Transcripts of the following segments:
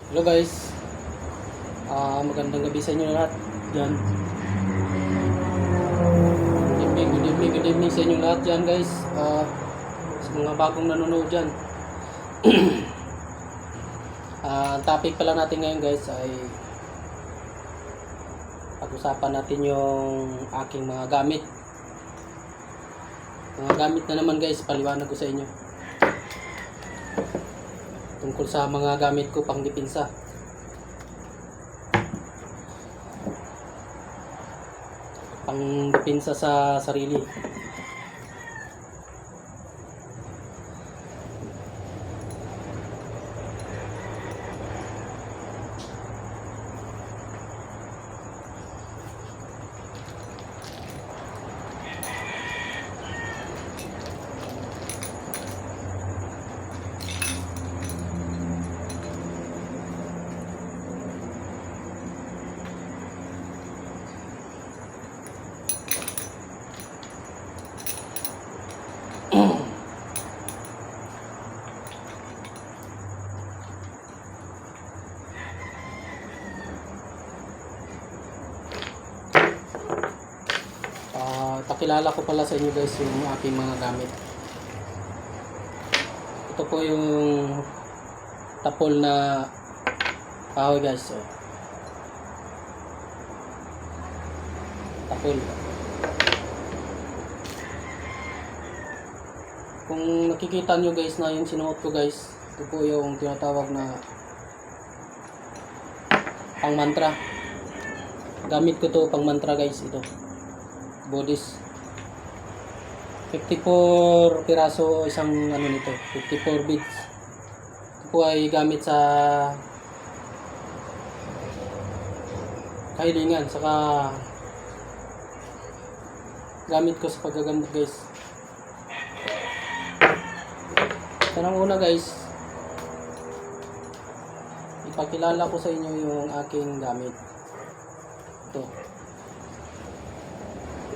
Hello guys, magandang gabi sa inyo lahat dyan. Good evening sa inyo lahat dyan guys. Sa mga bagong nanonood dyan. Ang topic pala natin ngayon guys ay pag-usapan natin yung aking mga gamit. Mga gamit na naman guys, paliwanag ko sa inyo. Tungkol sa mga gamit ko pang depensa. Pang depensa sa sarili. Pakilala ko pala sa inyo guys yung aking mga gamit. Ito po yung tapol na kahoy guys. Tapol. Kung nakikita nyo guys na yung sinuot ko guys, ito po yung tinatawag na pang mantra. Gamit ko to pang mantra guys, ito. Bodies. 54 piraso isang ano nito, 54 beads. Ito po ay gamit sa kahilingan, saka gamit ko sa paggagamot guys. Tanong una guys, ipakilala ko sa inyo yung aking gamit.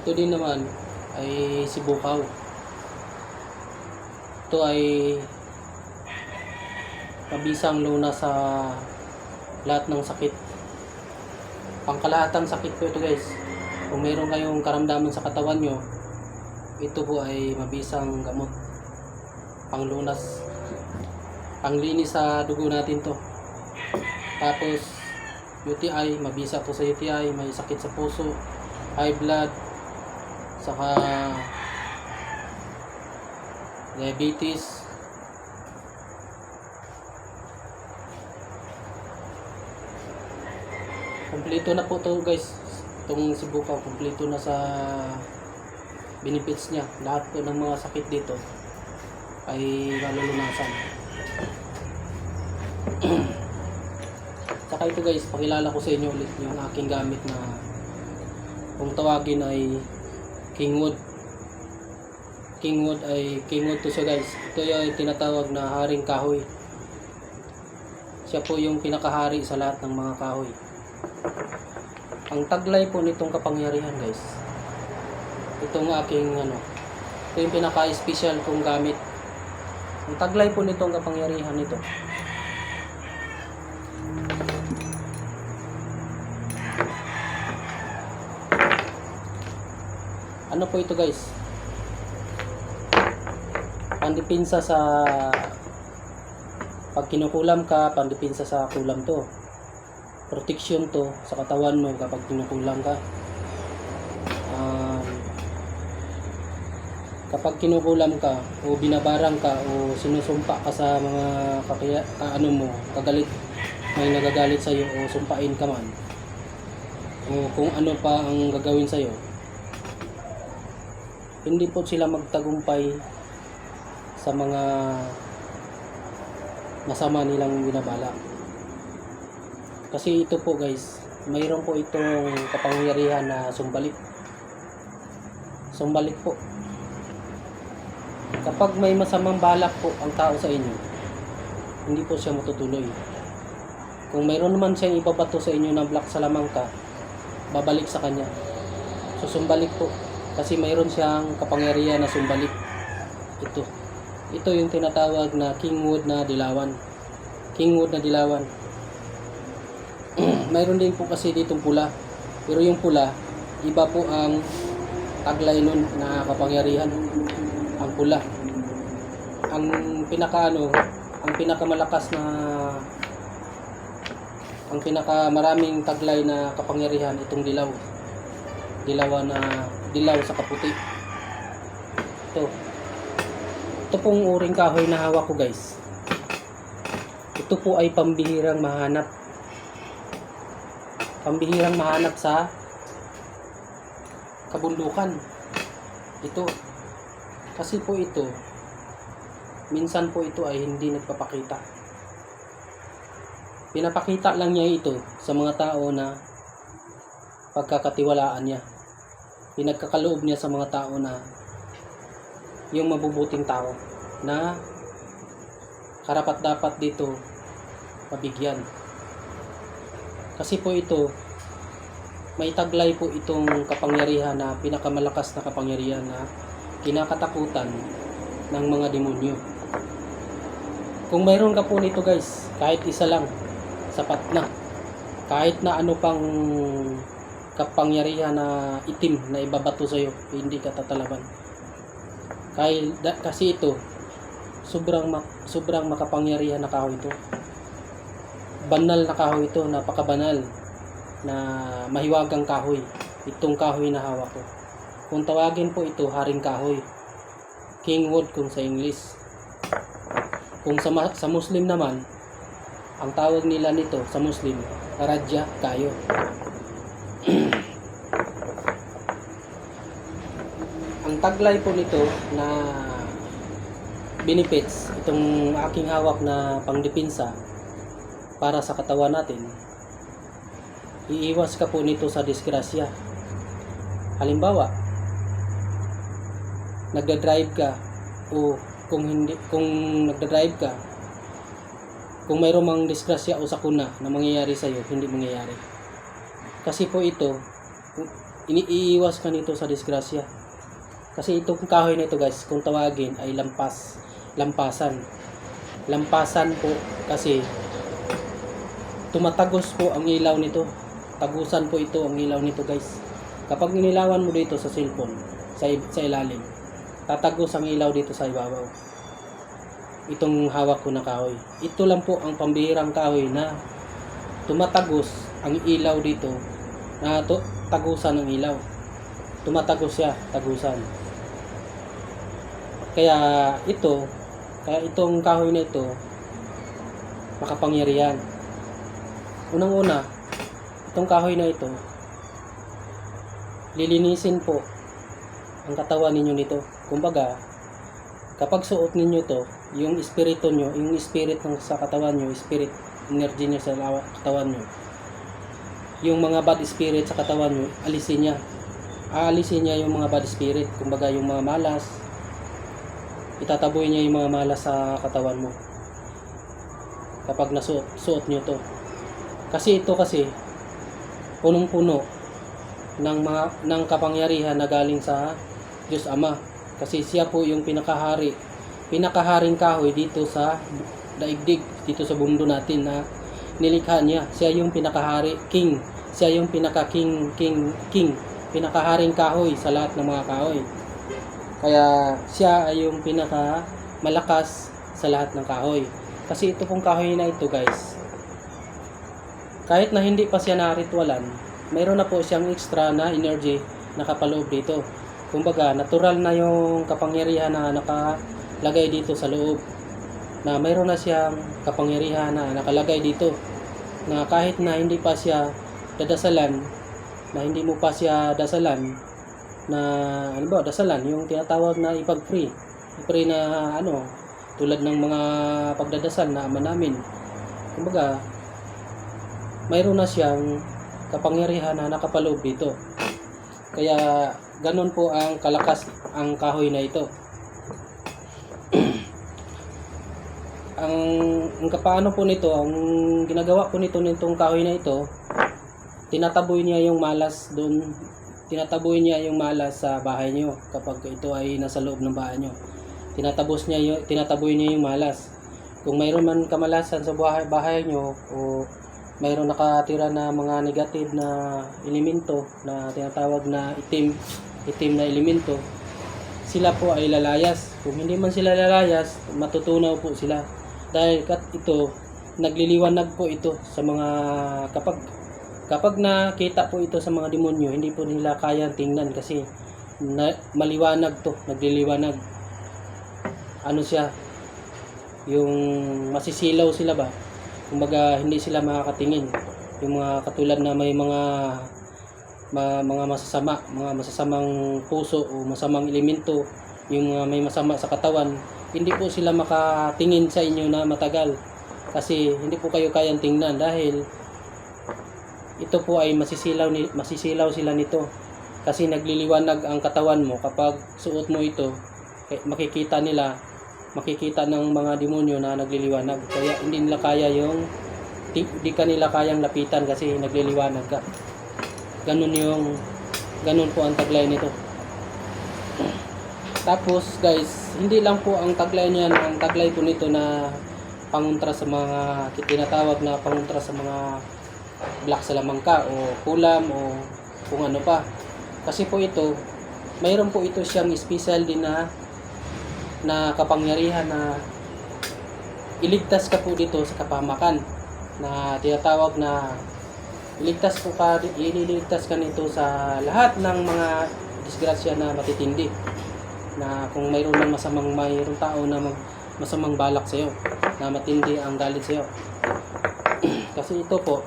Ito din naman ay sibukaw. Ito ay mabisang luna sa lahat ng sakit. Pangkalahatang sakit po ito guys. Kung meron kayong karamdaman sa katawan nyo, ito po ay mabisang gamot. Panglunas, panglinis sa dugo natin to. Tapos UTI, mabisa to sa UTI, may sakit sa puso, high blood, saka diabetes. Kompleto na po to guys. Itong sibukaw, kompleto na sa benefits niya. Lahat po ng mga sakit dito ay malulunasan. Saka ito guys, pakilala ko sa inyo ulit yung aking gamit na kung tawagin ay Kingwood. Kingwood to siya guys. Ito yung tinatawag na haring kahoy. Siya po yung pinakahari sa lahat ng mga kahoy. Ang taglay po nitong kapangyarihan guys, itong aking ito yung pinaka-special kong gamit. Ang taglay po nitong kapangyarihan nito, ano po ito guys, pandipinsa sa pag kinukulam ka, pandipinsa sa kulam to, protection to sa katawan mo kapag kinukulam ka. Kapag kinukulam ka o binabarang ka o sinusumpa ka sa mga kagalit, may nagagalit sa iyo o sumpain ka man o kung ano pa ang gagawin sa iyo, hindi po sila magtagumpay sa mga masama nilang binabala. Kasi ito po guys, mayroon po itong kapangyarihan na sumbalik. Sumbalik po. Kapag may masamang balak po ang tao sa inyo, hindi po siya matutuloy. Kung mayroon naman siyang ibabato sa inyo ng black salamangka, babalik sa kanya. Susumbalik po. Kasi mayroon siyang kapangyarihan na sumbalik. Ito yung tinatawag na Kingwood na dilawan. Kingwood na dilawan. mayroon din po kasi ditong pula. Pero yung pula, iba po ang taglay nun na kapangyarihan. Ang pula. Ang ang pinakamalakas na, ang pinakamaraming taglay na kapangyarihan itong dilaw. Dilaw sa kaputi. Ito pong uring kahoy na hawak ko, guys. Ito po ay pambihirang mahanap. Pambihirang mahanap sa kabundukan. Ito. Kasi po ito, minsan po ito ay hindi nagpapakita. Pinapakita lang niya ito sa mga tao na pagkakatiwalaan niya. Pinagkakaloob niya sa mga tao na yung mabubuting tao na karapat-dapat dito mabigyan. Kasi po ito, may taglay po itong kapangyarihan na pinakamalakas na kapangyarihan na kinakatakutan ng mga demonyo. Kung mayroon ka po nito, guys, kahit isa lang, sapat na. Kahit na ano pang kapangyarihan na itim na ibabato sa'yo, hindi ka tatalaban. Kasi ito, sobrang makapangyarihan na kahoy ito. Banal na kahoy ito, napakabanal na mahiwagang kahoy. Itong kahoy na hawak ko. Kung tawagin po ito, haring kahoy. King wood kung sa English. Kung sa Muslim naman, ang tawag nila nito sa Muslim, Radya Kayo. Ang taglay po nito na benefits, itong aking hawak na pangdepensa para sa katawan natin, iiwas ka po nito sa disgrasya. Halimbawa, nagda-drive ka, o kung nagda-drive ka, kung mayroong mang disgrasya o sakuna na mangyayari sa iyo, hindi mangyayari. Kasi po ito, iniiwas ka nito sa disgrasya. Kasi itong kahoy na ito, guys, kung tawagin ay lampasan po, kasi tumatagos po ang ilaw nito. Tagusan po ito ang ilaw nito, guys. Kapag inilawan mo dito sa cellphone, sa ilalim, tatagos ang ilaw dito sa ibabaw. Itong hawak ko na kahoy, ito lang po ang pambihirang kahoy na tumatagos ang ilaw dito, na tagusan ng ilaw. Tumatagos siya, tagusan. Kaya itong kahoy na ito makapangyarihan. Unang-una, itong kahoy na ito, lilinisin po ang katawan ninyo nito. Kumbaga, kapag suot ninyo to, yung espiritu nyo, yung spirit ng sa katawan nyo, spirit energy nyo sa katawan nyo, yung mga bad spirit sa katawan nyo, alisin niya. Aalisin niya yung mga bad spirit. Kumbaga, yung mga malas, itataboy niya yung mga malas sa katawan mo kapag nasuot nyo to. Kasi ito punong-puno ng kapangyarihan na galing sa Diyos Ama. Kasi siya po yung pinakaharing kahoy dito sa daigdig, dito sa mundo natin na nilikha niya. Siya yung pinakahari, king. Siya yung pinaka-king, pinakaharing kahoy sa lahat ng mga kahoy. Kaya siya ay yung pinakamalakas sa lahat ng kahoy. Kasi ito pong kahoy na ito, guys, kahit na hindi pa siya naritwalan, mayroon na po siyang extra na energy nakapaloob dito. Kumbaga, natural na yung kapangyarihan na nakalagay dito sa loob. Na mayroon na siyang kapangyarihan na nakalagay dito. Na kahit na hindi pa siya dadasalan, na hindi mo pa siya dasalan, na ano ba, dasalan, yung tinatawag na ipag-pray. I-pray na tulad ng mga pagdadasal na Ama namin. Kumbaga, mayroon na siyang kapangyarihan na nakapaloob dito. Kaya ganun po ang kalakas ang kahoy na ito. ang kapaano po nito, ang ginagawa po nitong kahoy na ito, tinataboy niya yung malas doon, tinataboy niya yung malas sa bahay niyo kapag ito ay nasa loob ng bahay niyo. Tinataboy niya yung malas. Kung mayroon man kamalasan sa bahay niyo o mayroon nakatira na mga negative na elemento na tinatawag na itim na elemento, sila po ay lalayas. Kung hindi man sila lalayas, matutunaw po sila. Dahil ito, nagliliwanag po ito sa mga kapag nakita po ito sa mga demonyo, hindi po nila kayang tingnan kasi maliwanag to, nagliliwanag. Ano siya, yung masisilaw sila ba? Kumbaga hindi sila makakatingin. Yung mga katulad na may mga masasamang puso o masamang elemento, yung may masama sa katawan, hindi po sila makatingin sa inyo na matagal. Kasi hindi po kayo kayang tingnan dahil ito po ay masisilaw sila nito. Kasi nagliliwanag ang katawan mo kapag suot mo ito, makikita ng mga demonyo na nagliliwanag. Kaya hindi nila kaya hindi ka nila kayang lapitan kasi nagliliwanag ka. Ganun po ang taglay nito. Tapos guys, hindi lang po ang taglay niyan, ang taglay po nito na pangontra sa mga tinatawag na pangontra sa mga black salamangka o kulam o kung ano pa. Kasi po ito, mayroon po ito siyang special din na kapangyarihan na iligtas ka po dito sa kapahamakan na tinatawag na ililigtas ka nito sa lahat ng mga disgrasya na matitindi, na kung mayroon ng mayroong tao na masamang balak sa iyo, na matindi ang galit sa iyo. Kasi ito po,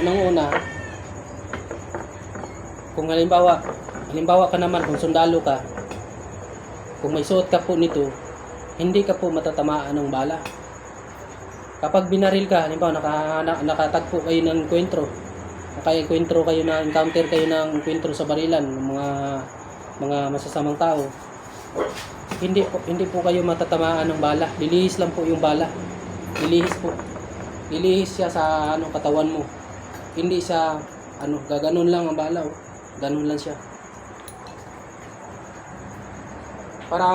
unang-una, kung halimbawa ka naman, kung sundalo ka, kung may suot ka po nito, hindi ka po matatamaan ng bala. Kapag binaril ka, halimbawa nakatagpo kayo ng enkwentro, encounter kayo ng enkwentro sa barilan ng mga masasamang tao, hindi po kayo matatamaan ng bala. Lilihis lang po yung bala. Lilihis siya sa katawan mo. Hindi siya gaganon lang ang bala, oh. Ganon lang siya. Para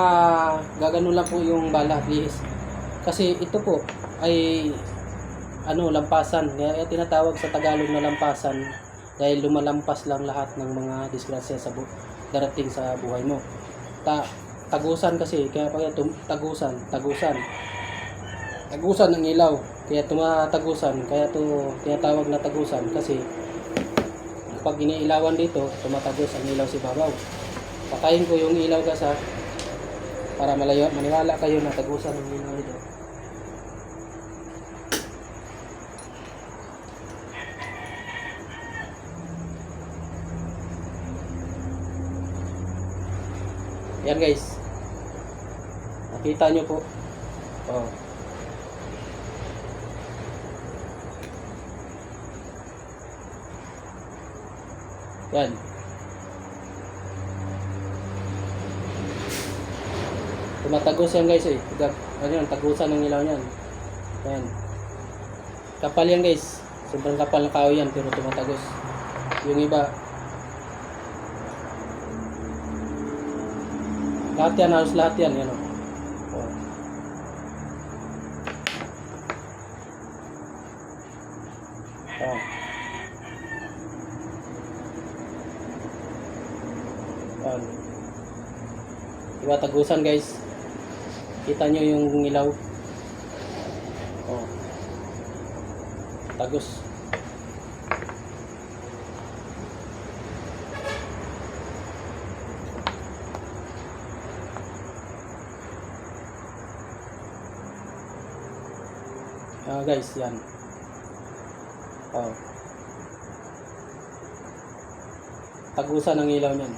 gaganon lang po yung bala, lihis. Kasi ito po ay lampasan. Kaya tinatawag sa Tagalog na lampasan dahil lumalampas lang lahat ng mga disgrasya sa darating sa buhay mo. Tagusan kasi, kaya tagusan ng ilaw. Kaya tumatagusan, kaya tinatawag na tagusan kasi pag iniilawan dito, tumatagos ang ilaw si babaw. Patayin ko yung ilaw gasa para maniwala kayo na tagusan ng ilaw dito. Yan guys, nakita nyo po. Oh. Yan. Tumatagos yan guys eh. Tagusan ng ilaw yan. Yan. Kapal yan guys. Sobrang kapal ng kahoy yan pero tumatagos. Yung iba, halos lahat yan. Yan o. Oh. Oh. Diba tagusan guys, kita nyo yung ilaw, oh, tagos. Guys, yan, oh, tagusan ng ilaw nyan.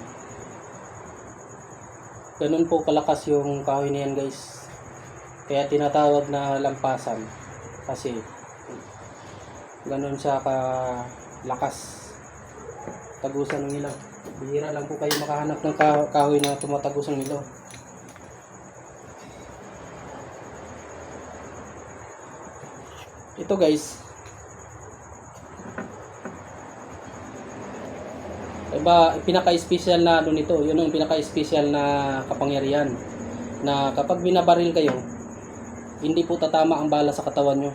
Ganun po kalakas yung kahoy na yan guys. Kaya tinatawag na lampasan. Kasi ganun siya kalakas. Tagusan ng ilaw. Bihira lang po kayo makahanap ng kahoy na tumatagos ng ilaw. Ito guys, iba, pinaka-special na nito, yun ang pinaka-special na kapangyarihan na kapag binabaril kayo, hindi po tatama ang bala sa katawan nyo.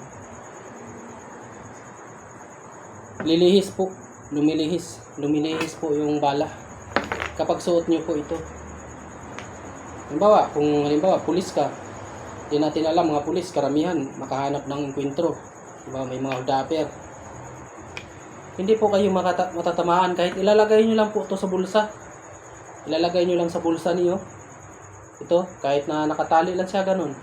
lilihis po, lumilihis po yung bala kapag suot nyo po ito. Halimbawa, kung halimbawa pulis ka, di natin alam, mga pulis karamihan makahanap ng enkwentro, diba? May mga holdapper, hindi po kayo matatamaan kahit ilalagay nyo lang po ito sa bulsa. Ilalagay nyo lang sa bulsa niyo ito, kahit na nakatali lang siya ganun,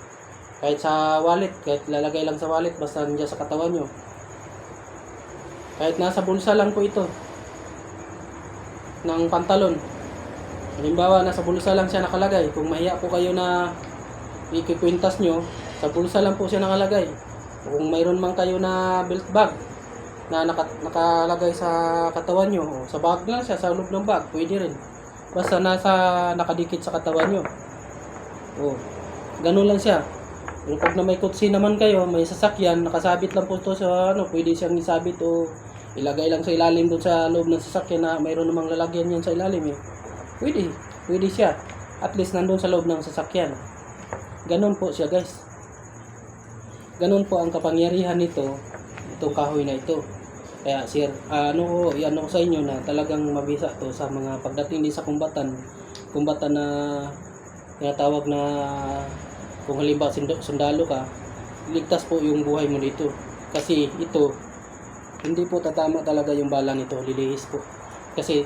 kahit sa wallet, kahit ilalagay lang sa wallet, basta nandiyan sa katawan nyo, kahit nasa bulsa lang po ito ng pantalon. Halimbawa, nasa bulsa lang siya nakalagay. Kung mahiya po kayo na ikikwintas nyo, sa bulsa lang po siya nakalagay. Kung mayroon man kayo na belt bag na nakalagay sa katawan nyo, o sa bag lang siya, sa loob ng bag, pwede rin. Basta nakadikit sa katawan nyo. O, ganun lang siya. Pero pag na may kutsi naman kayo, may sasakyan, nakasabit lang po ito sa pwede siyang isabit o ilagay lang sa ilalim doon sa loob ng sasakyan na mayroon namang lalagyan yan sa ilalim. Pwede siya. At least nandun sa loob ng sasakyan. Ganun po siya, guys. Ganun po ang kapangyarihan nito, itong kahoy na ito. Kaya sir, yan ako sa inyo na talagang mabisa to sa mga pagdating din sa kumbatan na tinatawag na kung halimbawa sundalo ka, ligtas po yung buhay mo dito. Kasi ito, hindi po tatama talaga yung bala nito, lilihis po. Kasi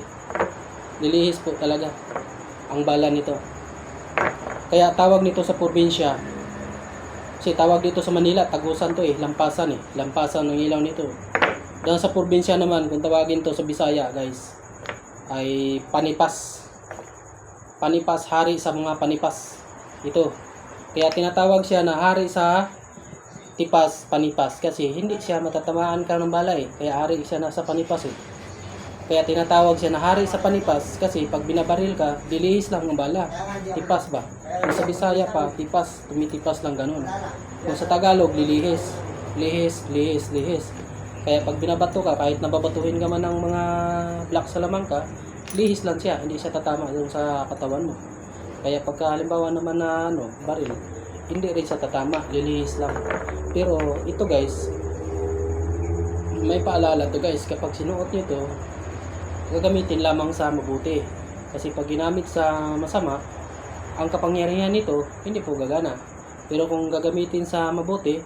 lilihis po talaga ang bala nito. Kaya tawag nito sa probinsya, kasi tawag dito sa Manila, tagusan to lampasan ng ilaw nito. Dan sa probinsya naman, kung tawagin to sa Bisaya, guys, ay panipas. Panipas, hari sa mga panipas. Ito. Kaya tinatawag siya na hari sa tipas, panipas. Kasi hindi siya matatamaan ka ng bala Kaya hari siya nasa panipas Kaya tinatawag siya na hari sa panipas. Kasi pag binabaril ka, dilihis lang ng bala. Tipas ba? Kung sa Bisaya pa, tipas, tumitipas lang ganun. Kung sa Tagalog, lilihis. Lihis. Kaya pag binabato ka, kahit nababatuhin ka man ng mga black salamangka, lihis lang siya, hindi siya tatama doon sa katawan mo. Kaya pagka halimbawa naman na baril, hindi rin siya tatama, lilihis lang. Pero ito guys, may paalala to guys, kapag sinuot nyo to, gagamitin lamang sa mabuti. Kasi pag ginamit sa masama, ang kapangyarihan nito, hindi po gagana. Pero kung gagamitin sa mabuti,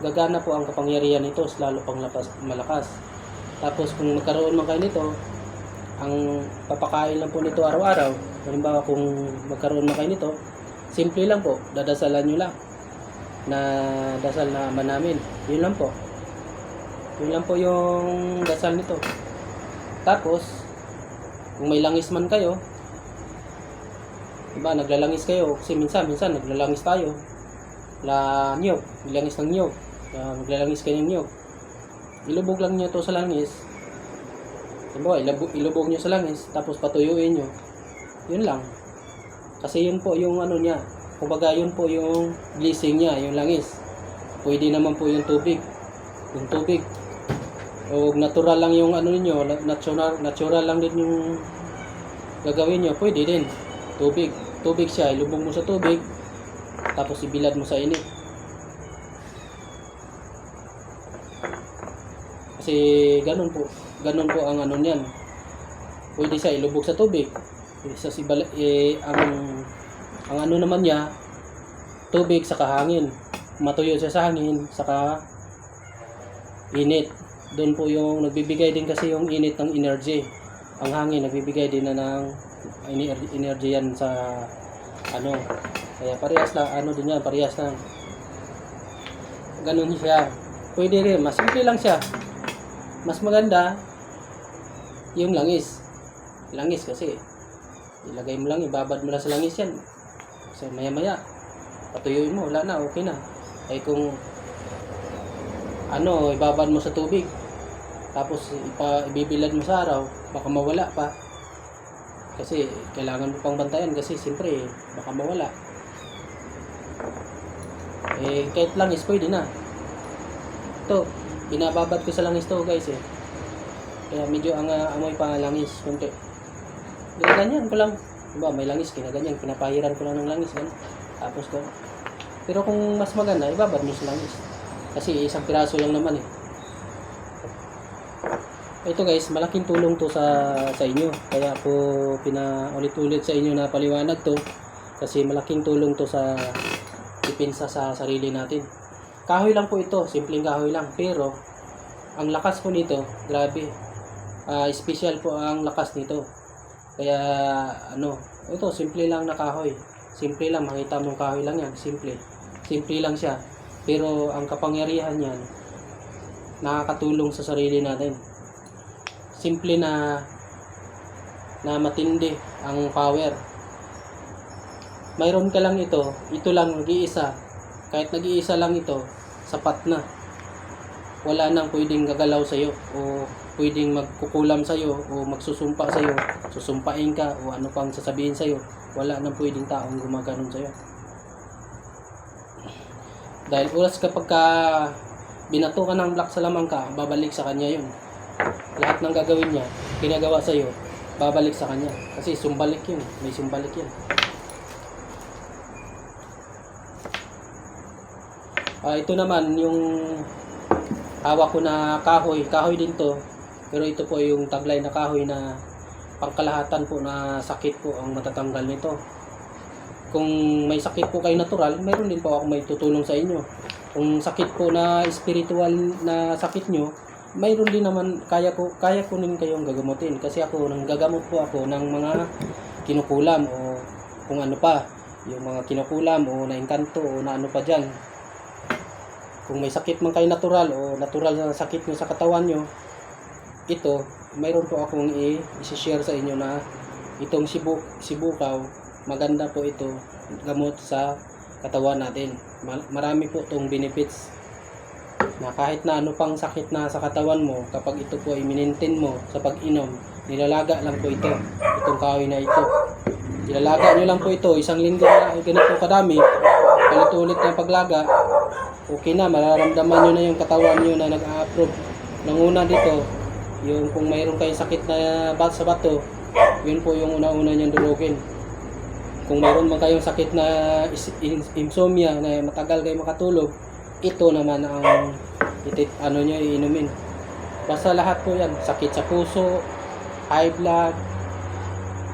gagana po ang kapangyarihan nito, lalo pang malakas. Tapos kung magkaroon man kayo nito, ang papakain lang po nito araw-araw. Halimbawa kung magkaroon man kayo nito, simple lang po, dadasalan nyo lang na dasal na Ama namin. Yun lang po. Yun lang po yung dasal nito. Tapos kung may langis man kayo, diba, naglalangis kayo, kasi minsan naglalangis tayo niyog, nilangis ng niyog, maglalangis kayo ng niyog, ilubog lang nyo to sa langis. Diba, ilubog nyo sa langis, tapos patuyuin nyo. Yun lang. Kasi yun po yung niya, kumbaga yun po yung blessing niya, yung langis. Pwede naman po yung tubig. Yung tubig. O natural lang yung niyo, natural lang din yung gagawin nyo, pwede din. Tubig siya, ilubog mo sa tubig, tapos ibilad mo sa init. Kasi ganun po ang niyan. Pwede siya ilubog sa tubig. Ang naman niya, tubig sa hangin. Matuyo siya sa hangin, saka init. Doon po yung nagbibigay din kasi yung init ng energy. Ang hangin nagbibigay din na ng energy yan sa Kaya parehas lang, din yan, parehas lang. Ganun siya. Pwede rin, mas simple lang siya. Mas maganda yung langis. Langis kasi ilagay mo lang, ibabad mo lang sa langis yan. Kasi maya-maya patuyuin mo, wala na, okay na. Ay kung ibabad mo sa tubig, tapos ibibilad mo sa araw, baka mawala pa. Kasi kailangan mo pang bantayan kasi siyempre baka mawala. Kahit langis pwede na. Ito, binababad ko sa langis to guys Kaya medyo amoy pa langis konti. Ginaganyan ko lang. Diba, may langis, ginaganyan, pinapahiran ko lang ng langis ganun. Tapos ko. Pero kung mas maganda, ibabad mo sa langis. Kasi isang piraso lang naman Ito guys, malaking tulong to sa inyo. Kaya ako pinaulit-ulit sa inyo na paliwanag to kasi malaking tulong to sa depensa sa sarili natin. Kahoy lang po ito, simpleng kahoy lang, pero ang lakas po nito, grabe. Special po ang lakas nito. Kaya ito simple lang na kahoy. Simple lang, makita mong kahoy lang yan, simple. Simple lang siya. Pero ang kapangyarihan niyan nakakatulong sa sarili natin. Simple na matindi ang power. Mayroon ka lang ito lang nag-iisa. Kahit nag-iisa lang ito, sapat na. Wala nang pwedeng gagalaw sa iyo o pwedeng magkukulam sa iyo o magsusumpa sa iyo. Susumpain ka o ano pang sasabihin sa iyo. Wala nang pwedeng taong gumaganon sa iyo. Dahil oras kapag binato ka ng black salamangka, babalik sa kanya 'yun. Lahat ng gagawin niya, ginagawa sa iyo, babalik sa kanya. Kasi sumbalik yun. May sumbalik yun. Ito naman, yung hawak ko na kahoy. Kahoy din to. Pero ito po yung taglay na kahoy na pangkalahatan po na sakit po ang matatanggal nito. Kung may sakit po kayo natural, mayroon din po ako may tutulong sa inyo. Kung sakit po na spiritual na sakit nyo, mayroon din naman, kaya ko din kayong gagamutin kasi ako nanggagamot po ako ng mga kinukulam o kung ano pa, yung mga kinukulam o naengkanto o na ano pa dyan. Kung may sakit man kayo natural o natural na sakit nyo sa katawan nyo, ito, mayroon po akong i-share sa inyo na itong sibukaw, maganda po ito gamot sa katawan natin. Marami po itong benefits na kahit na ano pang sakit na sa katawan mo, kapag ito po ay minintin mo sa pag-inom, nilalaga lang po ito, itong kahoy na ito. Nilalaga nyo lang po ito, isang linggo na ganito kadami, palit-ulit na paglaga, okay na, mararamdaman nyo na yung katawan nyo na nag-a-approve. Nang una dito, yung kung mayroon kayong sakit na sa bato, yun po yung una-una niyang durugin. Kung mayroon man kayong sakit na insomnia, na matagal kayo makatulog, ito naman ang nyo iinumin. Basta lahat po yan, sakit sa puso, high blood,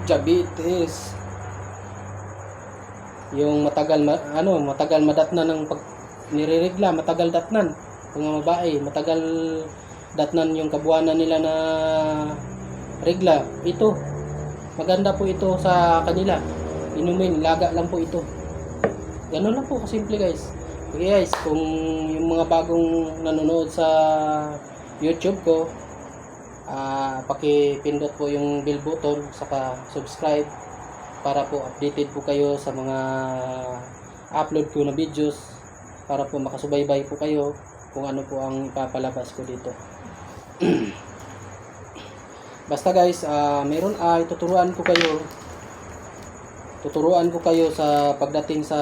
diabetes, yung matagal madatnan ng pag nirerigla, matagal datnan, kung mga babae, matagal datnan yung kabuanan nila na regla, ito maganda po ito sa kanila, inumin, laga lang po ito. Ganun lang po kasimple guys. Okay guys, kung yung mga bagong nanonood sa YouTube ko, pakipindot po yung bell button saka subscribe para po updated po kayo sa mga upload ko na videos, para po makasubaybay po kayo kung ano po ang ipapalabas ko dito. Basta guys, tuturuan ko kayo sa pagdating sa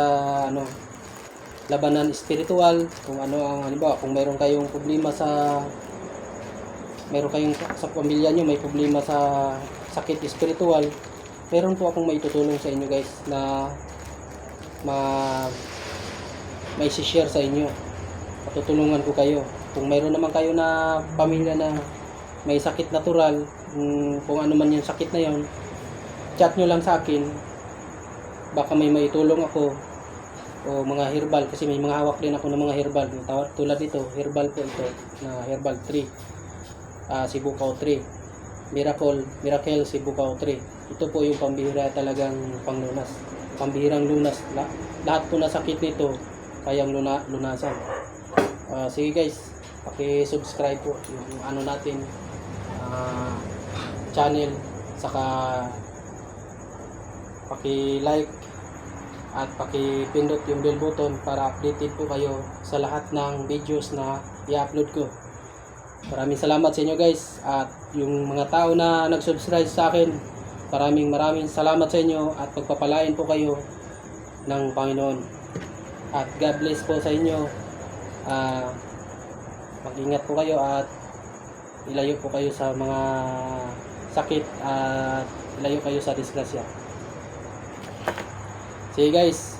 labanan spiritual, kung ano ang halimbawa kung mayroon kayong problema sa pamilya nyo, may problema sa sakit spiritual, meron po akong maitutulong sa inyo guys na may share sa inyo. Patutulungan ko kayo. Kung mayroon naman kayo na pamilya na may sakit natural, kung ano man yung sakit na yon, chat nyo lang sa akin, baka may maitulong ako o mga herbal, kasi may mga hawak din ako ng mga herbal tulad nito, herbal po ito na herbal 3, Sibukaw 3, Miracle Sibukaw 3. Ito po yung pambihira talagang panglunas, pambihirang lunas. Lahat po na sakit nito kayang lunasan. Sige guys, paki-subscribe po yung natin channel, saka paki-like at paki-pindot yung bell button para updated po kayo sa lahat ng videos na i-upload ko. Maraming salamat sa inyo guys, at yung mga tao na nag-subscribe sa akin, maraming salamat sa inyo at pagpapalain po kayo ng Panginoon. At God bless po sa inyo. Mag-ingat po kayo at ilayo po kayo sa mga sakit at ilayo kayo sa disgrasya. See you guys.